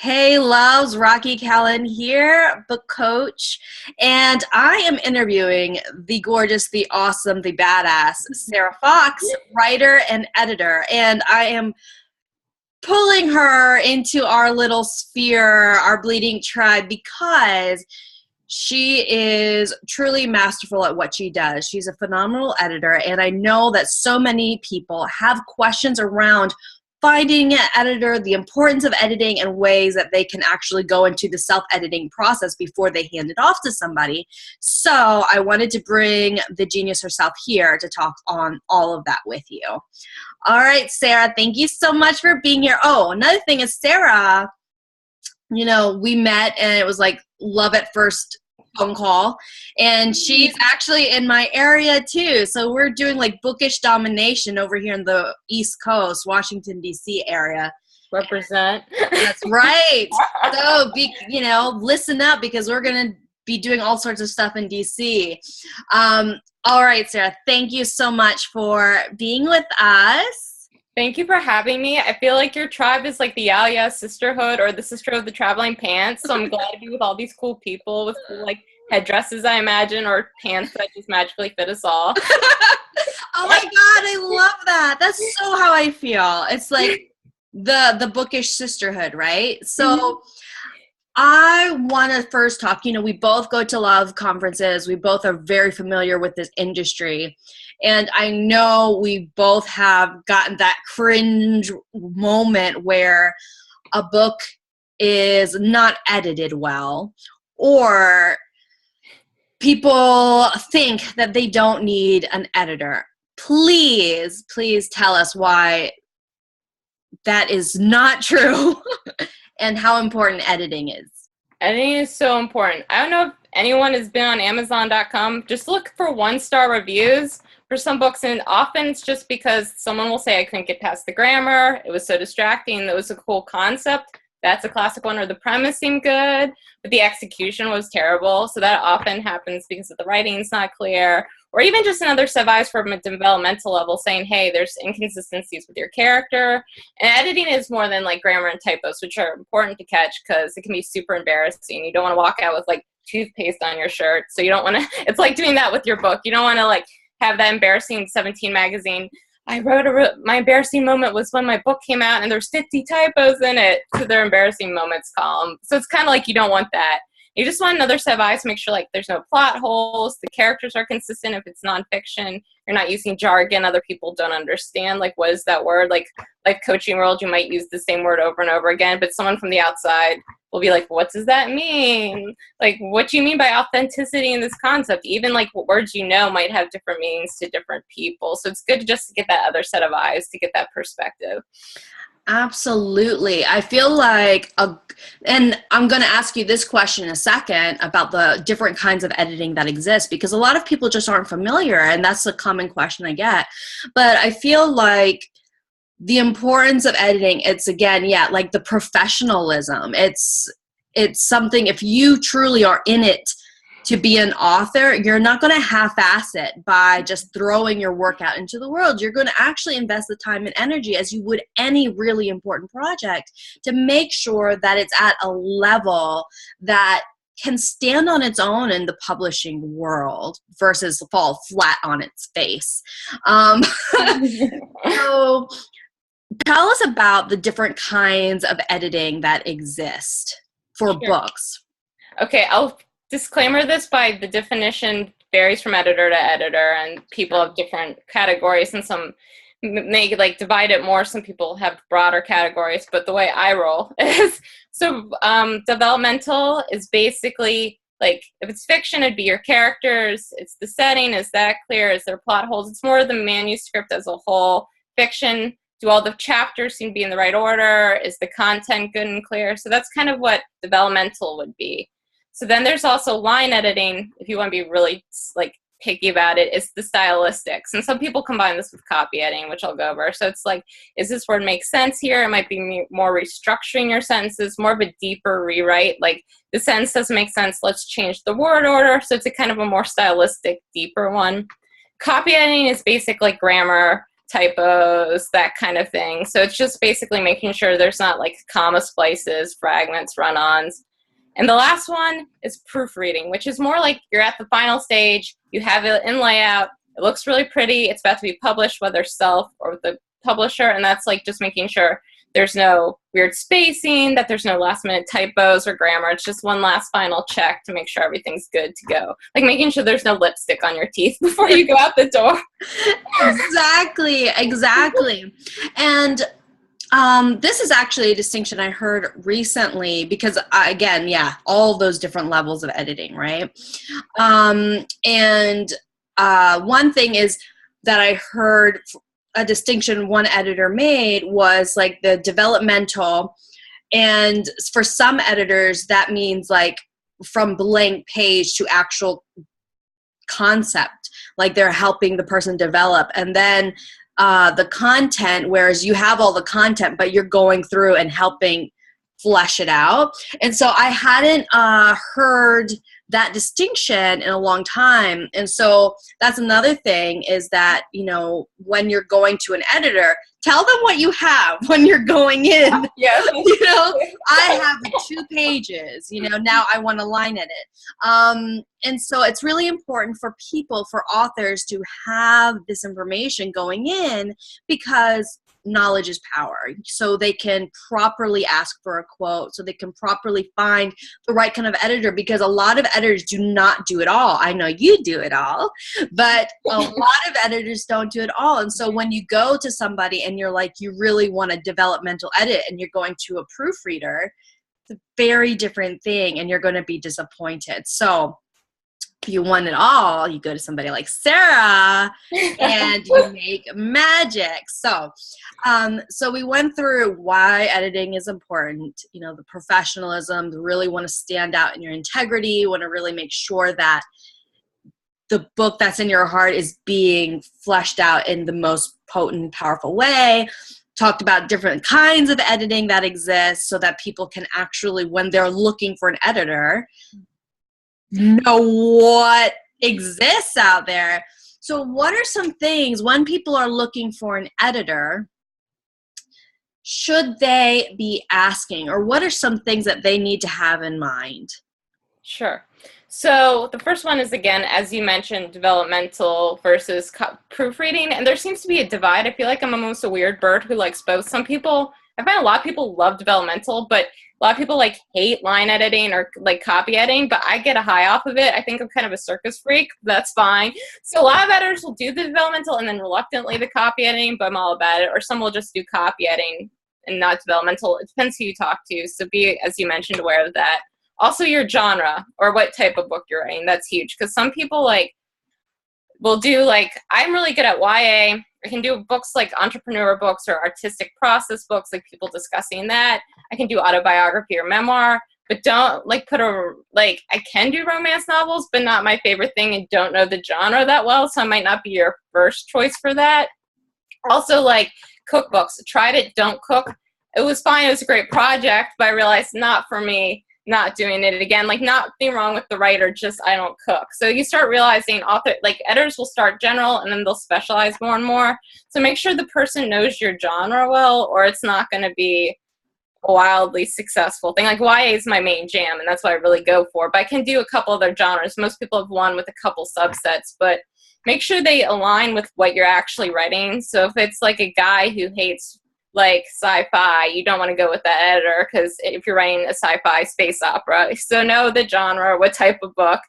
Hey loves, Rocky Callen here, book coach, and I am interviewing the gorgeous, the awesome, the badass Sarah Fox, writer and editor, and I am pulling her into our little sphere, our bleeding tribe, because she is truly masterful at what she does. She's a phenomenal editor, and I know that so many people have questions around finding an editor, the importance of editing, and ways that they can actually go into the self-editing process before they hand it off to somebody. So I wanted to bring the genius herself here to talk on all of that with you. All right, Sarah, thank you so much for being here. Oh, another thing is Sarah, we met and it was like love at first phone call, and she's actually in my area too. So we're doing like bookish domination over here in the East Coast, Washington, D.C. area. Represent. That's right. So listen up, because we're going to be doing all sorts of stuff in D.C. All right, Sarah, thank you so much for being with us. Thank you for having me. I feel like your tribe is like the Yeah Sisterhood or the Sister of the Traveling Pants. So I'm glad to be with all these cool people with cool, like, headdresses, I imagine, or pants that just magically fit us all. Oh my God, I love that. That's so how I feel. It's like the bookish sisterhood, right? So I want to first talk, we both go to love conferences. We both are very familiar with this industry. And I know we both have gotten that cringe moment where a book is not edited well, or people think that they don't need an editor. Please tell us why that is not true and how important editing is. Editing is so important. I don't know if anyone has been on Amazon.com. Just look for 1-star reviews for some books, and often it's just because someone will say, I couldn't get past the grammar, it was so distracting, it was a cool concept. That's a classic one. Or the premise seemed good, but the execution was terrible. So that often happens because the writing's not clear. Or even just another set of eyes from a developmental level saying, hey, there's inconsistencies with your character. And editing is more than like grammar and typos, which are important to catch because it can be super embarrassing. You don't want to walk out with like toothpaste on your shirt. So you don't want to, it's like doing that with your book. You don't want to like have that embarrassing 17 magazine. I wrote my embarrassing moment was when my book came out and there's 50 typos in it to their embarrassing moments column. So it's kind of like you don't want that. You just want another set of eyes to make sure like there's no plot holes, the characters are consistent if it's nonfiction, you're not using jargon other people don't understand, like what is that word? Like coaching world, you might use the same word over and over again, but someone from the outside will be like, what does that mean? Like, what do you mean by authenticity in this concept? Even like what words might have different meanings to different people. So it's good just to get that other set of eyes to get that perspective. Absolutely. I feel like, and I'm going to ask you this question in a second about the different kinds of editing that exist, because a lot of people just aren't familiar, and that's a common question I get. But I feel like the importance of editing, it's again, like the professionalism. It's something, if you truly are in it to be an author, you're not going to half-ass it by just throwing your work out into the world. You're going to actually invest the time and energy as you would any really important project to make sure that it's at a level that can stand on its own in the publishing world versus fall flat on its face. So tell us about the different kinds of editing that exist for books. Okay, I'll disclaimer this by the definition varies from editor to editor, and people have different categories, and some may like divide it more. Some people have broader categories, but the way I roll is developmental is basically like if it's fiction, it'd be your characters, it's the setting, is that clear, is there plot holes? It's more the manuscript as a whole. Fiction, do all the chapters seem to be in the right order? Is the content good and clear? So that's kind of what developmental would be. So then there's also line editing, if you want to be really like picky about it, it's the stylistics. And some people combine this with copy editing, which I'll go over. So it's like, is this word make sense here? It might be more restructuring your sentences, more of a deeper rewrite. Like the sentence doesn't make sense, let's change the word order. So it's a kind of a more stylistic, deeper one. Copy editing is basic like grammar. typos, that kind of thing. So it's just basically making sure there's not like comma splices, fragments, run-ons. And the last one is proofreading, which is more like you're at the final stage, you have it in layout, it looks really pretty, it's about to be published, whether self or with the publisher, and that's like just making sure there's no weird spacing, that there's no last minute typos or grammar. It's just one last final check to make sure everything's good to go. Like making sure there's no lipstick on your teeth before you go out the door. Exactly. And this is actually a distinction I heard recently because, again, yeah, all those different levels of editing, right? And one thing is that I heard a distinction one editor made was like the developmental, and for some editors that means like from blank page to actual concept, like they're helping the person develop, and then the content, whereas you have all the content but you're going through and helping flesh it out. And so I hadn't heard that distinction in a long time. And so that's another thing, is that, you know, when you're going to an editor, tell them what you have when you're going in. Yeah. You know, I have 2 pages, you know, now I want to line edit. And so it's really important for people, for authors, to have this information going in, because knowledge is power. So they can properly ask for a quote, so they can properly find the right kind of editor, because a lot of editors do not do it all. I know you do it all, but a lot of editors don't do it all. And so when you go to somebody and you're like, you really want a developmental edit, and you're going to a proofreader, it's a very different thing, and you're going to be disappointed. So if you want it all, you go to somebody like Sarah and you make magic. So we went through why editing is important, you know, the professionalism, you really want to stand out in your integrity, you want to really make sure that the book that's in your heart is being fleshed out in the most potent, powerful way. Talked about different kinds of editing that exist, so that people can actually, when they're looking for an editor, know what exists out there. So what are some things when people are looking for an editor, should they be asking, or what are some things that they need to have in mind? Sure. So the first one is, again, as you mentioned, developmental versus proofreading. And there seems to be a divide. I feel like I'm almost a weird bird who likes both. Some people, I find a lot of people love developmental, but a lot of people like hate line editing or like copy editing, but I get a high off of it. I think I'm kind of a circus freak. That's fine. So a lot of editors will do the developmental and then reluctantly the copy editing, but I'm all about it. Or some will just do copy editing and not developmental. It depends who you talk to. So be, as you mentioned, aware of that. Also your genre or what type of book you're writing. That's huge, because some people like will do like, I'm really good at YA. I can do books like entrepreneur books or artistic process books, like people discussing that. I can do autobiography or memoir, but don't like put a, like, I can do romance novels, but not my favorite thing, and don't know the genre that well. So I might not be your first choice for that. Also like cookbooks, tried it, don't cook. It was fine. It was a great project, but I realized not for me. Not doing it again. Like, nothing wrong with the writer, just I don't cook. So you start realizing editors will start general and then they'll specialize more and more. So make sure the person knows your genre well, or it's not going to be a wildly successful thing. Like YA is my main jam, and that's what I really go for. But I can do a couple other genres. Most people have one with a couple subsets, but make sure they align with what you're actually writing. So if it's like a guy who hates like sci-fi, you don't want to go with that editor, because if you're writing a sci-fi space opera, so know the genre, what type of book.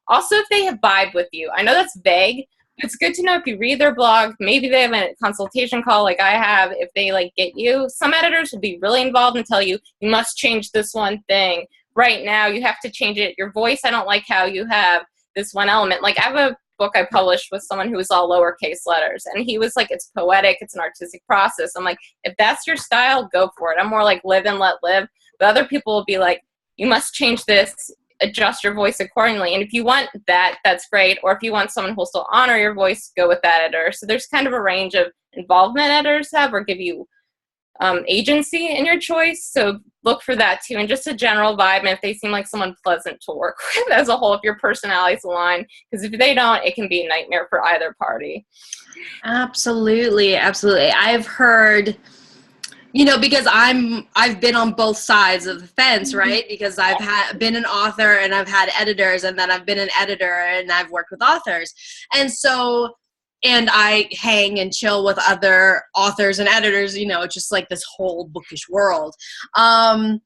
Also, if they have vibe with you. I know that's vague, but it's good to know if you read their blog, maybe they have a consultation call like I have, if they like get you. Some editors will be really involved and tell you, you must change this one thing. Right now, you have to change it. Your voice, I don't like how you have this one element. Like I have a book I published with someone who was all lowercase letters, and he was like, it's poetic, it's an artistic process. I'm like, if that's your style, go for it. I'm more like live and let live. But other people will be like, you must change this, adjust your voice accordingly. And if you want that, that's great. Or if you want someone who will still honor your voice, go with that editor. So there's kind of a range of involvement editors have, or give you agency in your choice. So look for that too. And just a general vibe. And if they seem like someone pleasant to work with as a whole, if your personalities align, because if they don't, it can be a nightmare for either party. Absolutely. Absolutely. I've heard, because I've been on both sides of the fence, right? Because I've been an author and I've had editors, and then I've been an editor and I've worked with authors. And so, and I hang and chill with other authors and editors, just like this whole bookish world. And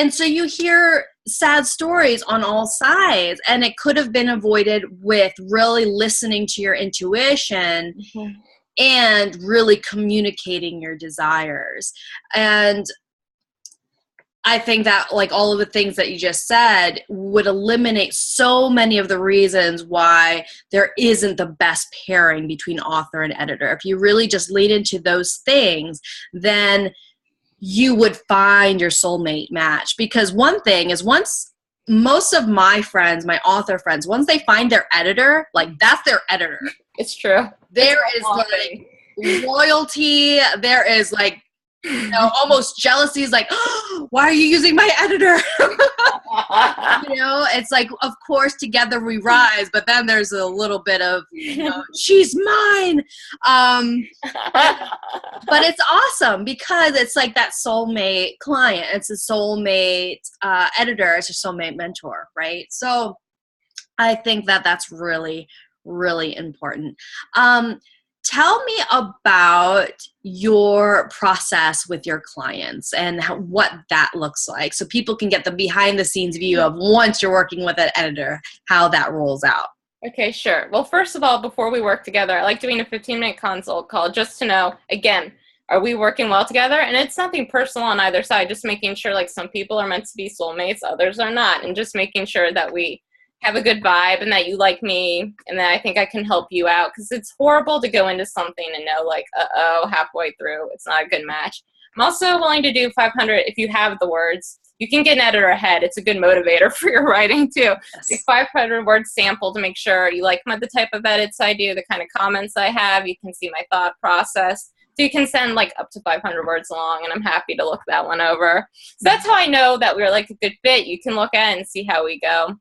so you hear sad stories on all sides, and it could have been avoided with really listening to your intuition and really communicating your desires. And I think that, like, all of the things that you just said would eliminate so many of the reasons why there isn't the best pairing between author and editor. If you really just lean into those things, then you would find your soulmate match. Because one thing is, once most of my friends, my author friends, once they find their editor, like, that's their editor. It's true. There is like loyalty. There is like, almost jealousy. Is like, oh, why are you using my editor? It's like, of course, together we rise, but then there's a little bit of, she's mine. But it's awesome because it's like that soulmate client. It's a soulmate editor. It's a soulmate mentor, right? So I think that that's really, really important. Tell me about your process with your clients and what that looks like, so people can get the behind the scenes view of, once you're working with an editor, how that rolls out. Okay, sure. Well, first of all, before we work together, I like doing a 15-minute consult call just to know, again, are we working well together? And it's nothing personal on either side, just making sure, like, some people are meant to be soulmates, others are not, and just making sure that we have a good vibe and that you like me and that I think I can help you out, because it's horrible to go into something and know, like, halfway through it's not a good match. I'm also willing to do 500 if you have the words. You can get an editor ahead. It's a good motivator for your writing too. Yes. Like 500 word sample to make sure you like the type of edits I do, the kind of comments I have. You can see my thought process. So you can send like up to 500 words long, and I'm happy to look that one over. So that's how I know that we're like a good fit. You can look at it and see how we go.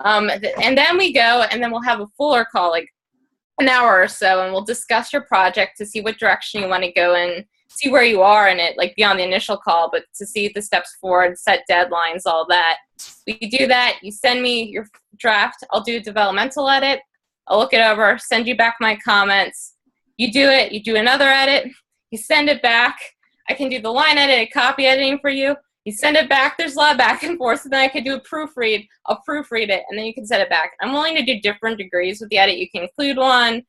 And then we go, and then we'll have a fuller call, like an hour or so, and we'll discuss your project to see what direction you want to go in, see where you are in it, like beyond the initial call, but to see the steps forward, set deadlines, all that. We do that. You send me your draft. I'll do a developmental edit. I'll look it over, send you back my comments. You do it. You do another edit. You send it back. I can do the line edit, copy editing for you. You send it back. There's a lot of back and forth. So then I could do a proofread. I'll proofread it, and then you can send it back. I'm willing to do different degrees with the edit. You can include one.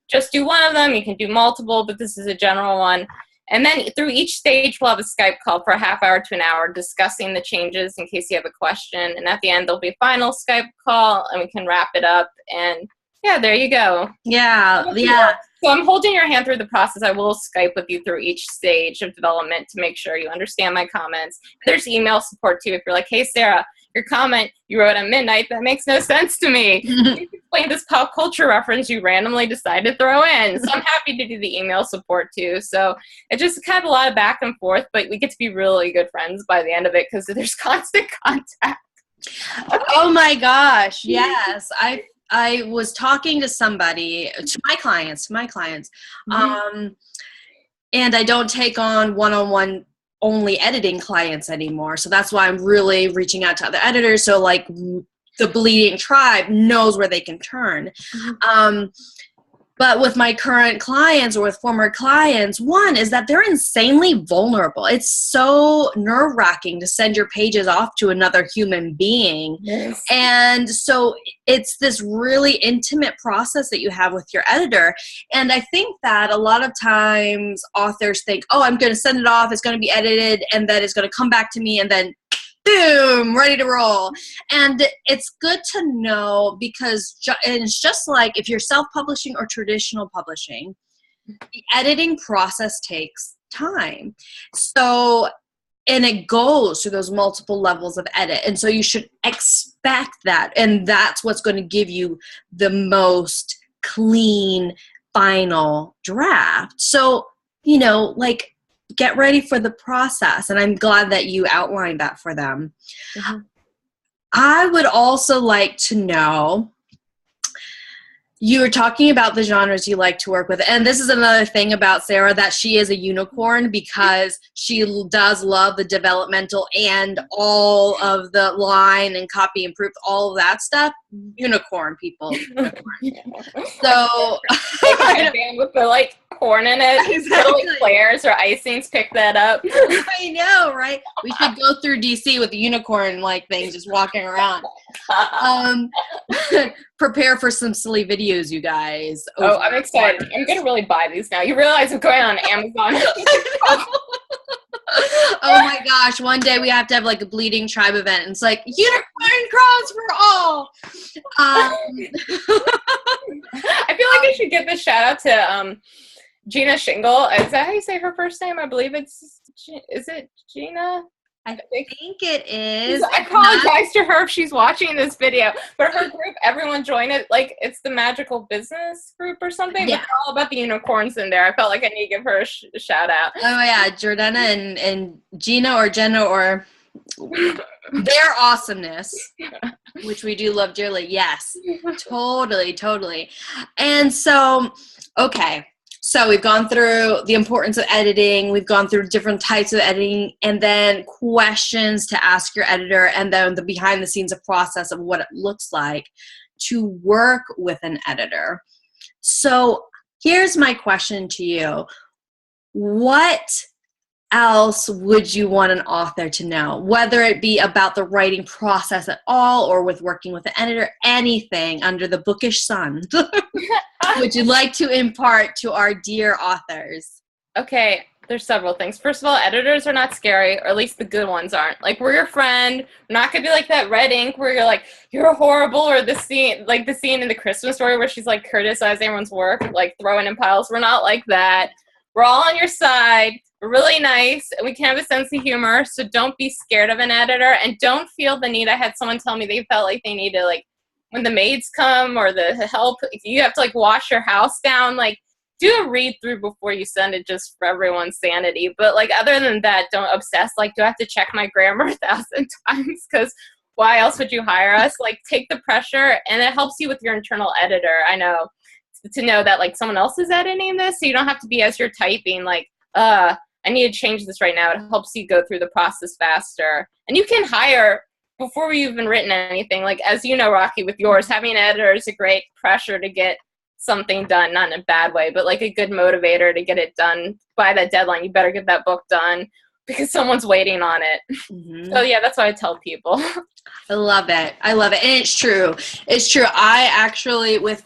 Just do one of them. You can do multiple, but this is a general one. And then through each stage, we'll have a Skype call for a half hour to an hour discussing the changes in case you have a question. And at the end, there'll be a final Skype call, and we can wrap it up. And yeah, there you go. Yeah. So I'm holding your hand through the process. I will Skype with you through each stage of development to make sure you understand my comments. There's email support too. If you're like, hey, Sarah, your comment you wrote at midnight, that makes no sense to me. You explain this pop culture reference you randomly decided to throw in. So I'm happy to do the email support too. So it's just kind of a lot of back and forth, but we get to be really good friends by the end of it because there's constant contact. Oh my gosh. Yes. I was talking to somebody, to my clients, and I don't take on one-on-one only editing clients anymore. So that's why I'm really reaching out to other editors. So like the Bleeding Tribe knows where they can turn. But with my current clients or with former clients, one is that they're insanely vulnerable. It's so nerve-wracking to send your pages off to another human being. Yes. And so it's this really intimate process that you have with your editor. And I think that a lot of times authors think, oh, I'm going to send it off, it's going to be edited, and then it's going to come back to me, and then boom, ready to roll. And it's good to know because it's just like if you're self-publishing or traditional publishing, the editing process takes time. So, and it goes through those multiple levels of edit. And so you should expect that. And that's what's going to give you the most clean final draft. So, like get ready for the process. And I'm glad that you outlined that for them. Mm-hmm. I would also like to know, you were talking about the genres you like to work with. And this is another thing about Sarah, that she is a unicorn because she does love the developmental and all of the line and copy and proof, all of that stuff. Unicorn, people. Unicorn. So like a band with the like corn in it. Exactly. So, like flares or icings pick that up. I know, right? We should go through DC with the unicorn like things just walking around. Prepare for some silly videos, you guys. Oh, I'm excited. I'm gonna really buy these now. You realize I'm going on Amazon. Oh my gosh, one day we have to have like a Bleeding Tribe event, and it's like unicorn cross for all. I feel like I should give a shout out to Gina Shingle. Is that how you say her first name? I believe is it Gina? I think it is. I apologize to her if she's watching this video, but her group, everyone join it. Like, it's the Magical Business Group or something, Yeah. but they're all about the unicorns in there. I felt like I need to give her a shout out. Oh yeah, Jordana and Gina or Jenna or their awesomeness, which we do love dearly. Yes, totally. And so, okay. So we've gone through the importance of editing, we've gone through different types of editing, and then questions to ask your editor, and then the behind the scenes process of what it looks like to work with an editor. So here's my question to you. What else would you want an author to know, whether it be about the writing process at all or with working with an editor, anything under the bookish sun would you like to impart to our dear authors? Okay, there's several things. First of all, editors are not scary, or at least the good ones aren't. Like, we're your friend. We're not gonna be like that red ink where you're like, you're horrible, or the scene in the Christmas Story where she's like criticizing everyone's work, like throwing in piles. We're not like that. We're all on your side. We're really nice, and we can have a sense of humor, so don't be scared of an editor, and don't feel the need. I had someone tell me they felt like they need to, like, when the maids come or the help, you have to, like, wash your house down. Like, do a read-through before you send it, just for everyone's sanity. But, like, other than that, don't obsess. Like, do I have to check my grammar 1,000 times? Because why else would you hire us? Like, take the pressure, and it helps you with your internal editor. I know, to know that, like, someone else is editing this, so you don't have to be, as you're typing, like, I need to change this right now. It helps you go through the process faster. And you can hire before you've even written anything. Like, as you know, Rocky, with yours, having an editor is a great pressure to get something done, not in a bad way, but like a good motivator to get it done by that deadline. You better get that book done because someone's waiting on it. Mm-hmm. So yeah, that's what I tell people. I love it. And it's true. I actually, with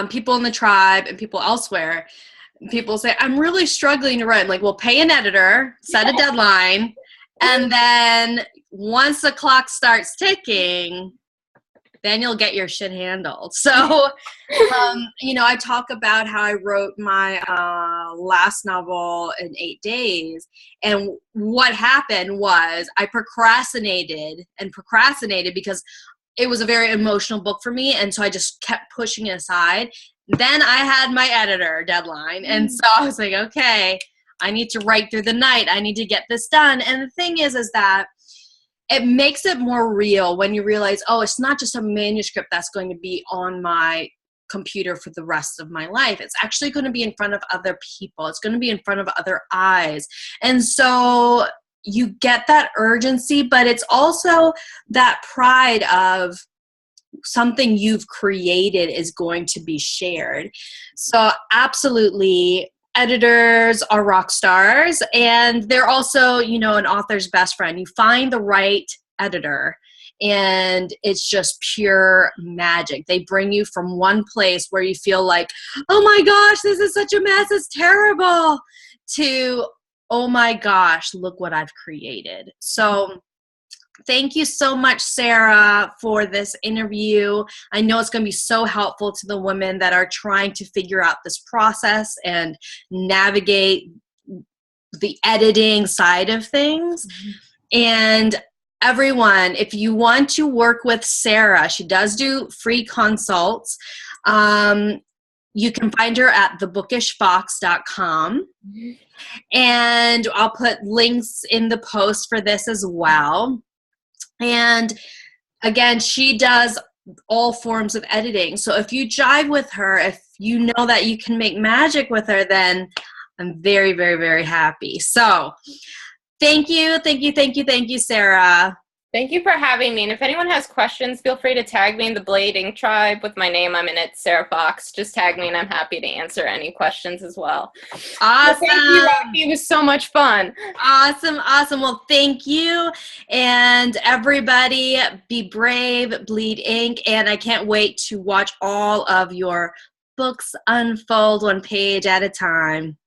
people in the tribe and people elsewhere, people say, I'm really struggling to write. I'm like, well, pay an editor, set a deadline, and then once the clock starts ticking, then you'll get your shit handled. So, I talk about how I wrote my last novel in 8 days. And what happened was I procrastinated because it was a very emotional book for me. And so I just kept pushing it aside. Then I had my editor deadline. And so I was like, okay, I need to write through the night. I need to get this done. And the thing is that it makes it more real when you realize, oh, it's not just a manuscript that's going to be on my computer for the rest of my life. It's actually going to be in front of other people. It's going to be in front of other eyes. And so you get that urgency, but it's also that pride of something you've created is going to be shared. So absolutely, editors are rock stars, and they're also, an author's best friend. You find the right editor, and it's just pure magic. They bring you from one place where you feel like, oh my gosh, this is such a mess, it's terrible, to, oh my gosh, look what I've created. So thank you so much, Sarah, for this interview. I know it's going to be so helpful to the women that are trying to figure out this process and navigate the editing side of things. Mm-hmm. And everyone, if you want to work with Sarah, she does do free consults. You can find her at thebookishfox.com. And I'll put links in the post for this as well. And again, she does all forms of editing. So if you jive with her, if you know that you can make magic with her, then I'm very, very, very happy. So thank you, Sarah. Thank you for having me. And if anyone has questions, feel free to tag me in the Blading Tribe with my name. I'm in it, Sarah Fox. Just tag me and I'm happy to answer any questions as well. Awesome. So thank you, Rocky. It was so much fun. Awesome. Well, thank you. And everybody, be brave, bleed ink. And I can't wait to watch all of your books unfold one page at a time.